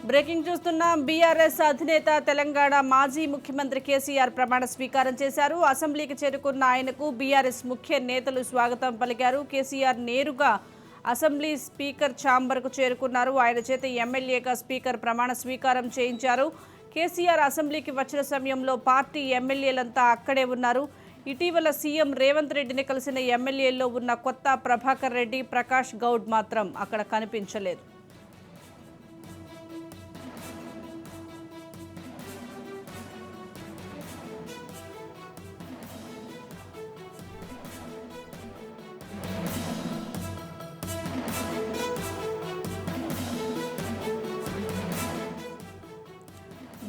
Breaking చూస్తున్నాం. BRS అధినేత తెలంగాణ మాజీ ముఖ్యమంత్రి కేసీఆర్ ప్రమాణ స్వీకారం చేశారు. అసెంబ్లీకి చేరుకున్న ఆయనకు బీఆర్ఎస్ ముఖ్య నేతలు స్వాగతం పలికారు. కేసీఆర్ నేరుగా అసెంబ్లీ స్పీకర్ ఛాంబర్కు చేరుకున్నారు. ఆయన చేత ఎమ్మెల్యేగా స్పీకర్ ప్రమాణ స్వీకారం చేయించారు. కేసీఆర్ అసెంబ్లీకి వచ్చిన సమయంలో పార్టీ ఎమ్మెల్యేలంతా అక్కడే ఉన్నారు. ఇటీవల సీఎం రేవంత్ రెడ్డిని కలిసిన ఎమ్మెల్యేల్లో ఉన్న కొత్త ప్రభాకర్ రెడ్డి, ప్రకాష్ గౌడ్ మాత్రం అక్కడ కనిపించలేదు.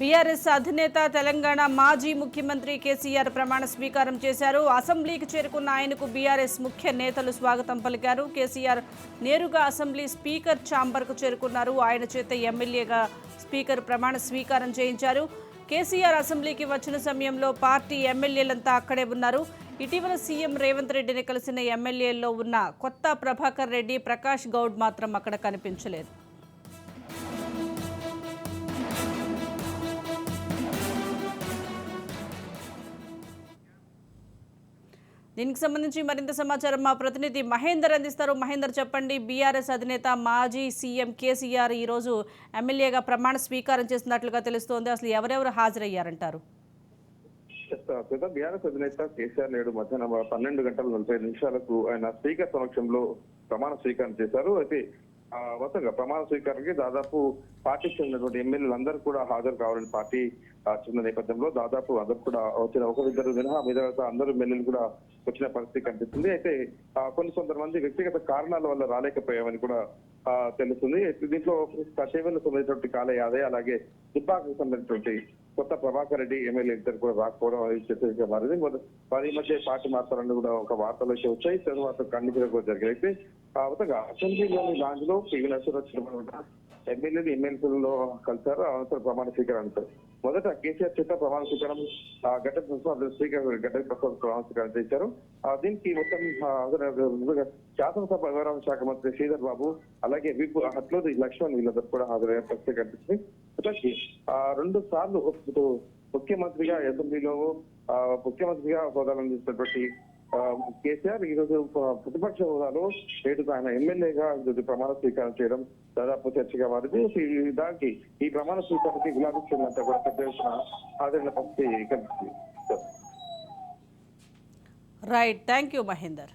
బీఆర్ఎస్ అధినేత తెలంగాణ మాజీ ముఖ్యమంత్రి కేసీఆర్ ప్రమాణ స్వీకారం చేశారు. అసెంబ్లీకి చేరుకున్న ఆయనకు బీఆర్ఎస్ ముఖ్య నేతలు స్వాగతం పలికారు. కేసీఆర్ నేరుగా అసెంబ్లీ స్పీకర్ ఛాంబర్కు చేరుకున్నారు. ఆయన చేత ఎమ్మెల్యేగా స్పీకర్ ప్రమాణ స్వీకారం చేయించారు. కేసీఆర్ అసెంబ్లీకి వచ్చిన సమయంలో పార్టీ ఎమ్మెల్యేలంతా అక్కడే ఉన్నారు. ఇటీవల సీఎం రేవంత్ రెడ్డిని కలిసిన ఎమ్మెల్యేల్లో ఉన్న కొత్త ప్రభాకర్ రెడ్డి, ప్రకాష్ గౌడ్ మాత్రం అక్కడ కనిపించలేదు. దీనికి సంబంధించి మరింత సమాచారం మా ప్రతినిధి మహేందర్ అందిస్తారు. మహేందర్, చెప్పండి. బీఆర్ఎస్ అధినేత మాజీ సీఎం కేసీఆర్ ఈరోజు ఎమ్మెల్యేగా ప్రమాణ స్వీకారం చేస్తున్నట్లుగా తెలుస్తోంది. అసలు ఎవరెవరు హాజరయ్యారంటారు? బీఆర్ఎస్ అధినేత కేసీఆర్ నేడు మధ్యాహ్నం 12:40 ఆయన స్పీకర్ సమక్షంలో ప్రమాణ స్వీకారం చేశారు. అయితే మొత్తంగా ప్రమాణ స్వీకారానికి దాదాపు పార్టీకి చెందినటువంటి ఎమ్మెల్యేలు అందరూ కూడా హాజరు కావాలని పార్టీ చిన్న నేపథ్యంలో దాదాపు అందరూ కూడా వచ్చిన ఒకరిద్దరు మినహా మిగతా అందరూ ఎమ్మెల్యేలు కూడా వచ్చిన పరిస్థితి కనిపిస్తుంది. అయితే కొంతమంది వ్యక్తిగత కారణాల వల్ల రాలేకపోయామని కూడా తెలుస్తుంది. దీంట్లో సేవలకు సంబంధించినటువంటి కాల యాదయ్య, అలాగే దుబ్బాకు సంబంధించినటువంటి కొత్త ప్రభాకర్ రెడ్డి ఎమ్మెల్యే ఇద్దరు కూడా రాకపోవడం చర్చగా మారింది. వారి మధ్య పార్టీ మార్చాలని కూడా ఒక వార్తలు అయితే వచ్చాయి. తర్వాత ఖండించడం కూడా జరిగాయి. అయితే మొత్తంగా అసెంబ్లీలోని లాంజ్ లో పివి నరసింహారావు ఎమ్మెల్యేలో కలిసారు. అనంతరం ప్రమాణ స్వీకారం అంటారు. మొదట కేసీఆర్ చేత ప్రమాణ స్వీకారం స్పీకర్ గడ్డ ప్రమాణ స్వీకారం చేశారు. దీనికి మొత్తం శాసనసభ వ్యవహారాల శాఖ మంత్రి శ్రీధర్ బాబు, అలాగే విప్ హట్లోది లక్ష్మణ్ వీళ్ళందరూ కూడా హాజరయ్యే పరిస్థితి కనిపిస్తుంది. 2 సార్లు ముఖ్యమంత్రిగా అసెంబ్లీలో ముఖ్యమంత్రిగా హోదాలు అందిస్తున్నటువంటి కేసీఆర్ ఈరోజు ప్రతిపక్ష హోదాలో నేడు ఆయన ఎమ్మెల్యేగా ప్రమాణ స్వీకారం చేయడం దాదాపు చర్చగా మారింది. దానికి ఈ ప్రమాణ స్వీకారానికి గులాబీ శ్రేణులంతా కూడా పెద్ద ఎత్తున హాజరైన పరిస్థితి కనిపిస్తుంది. Right, thank you Mahender.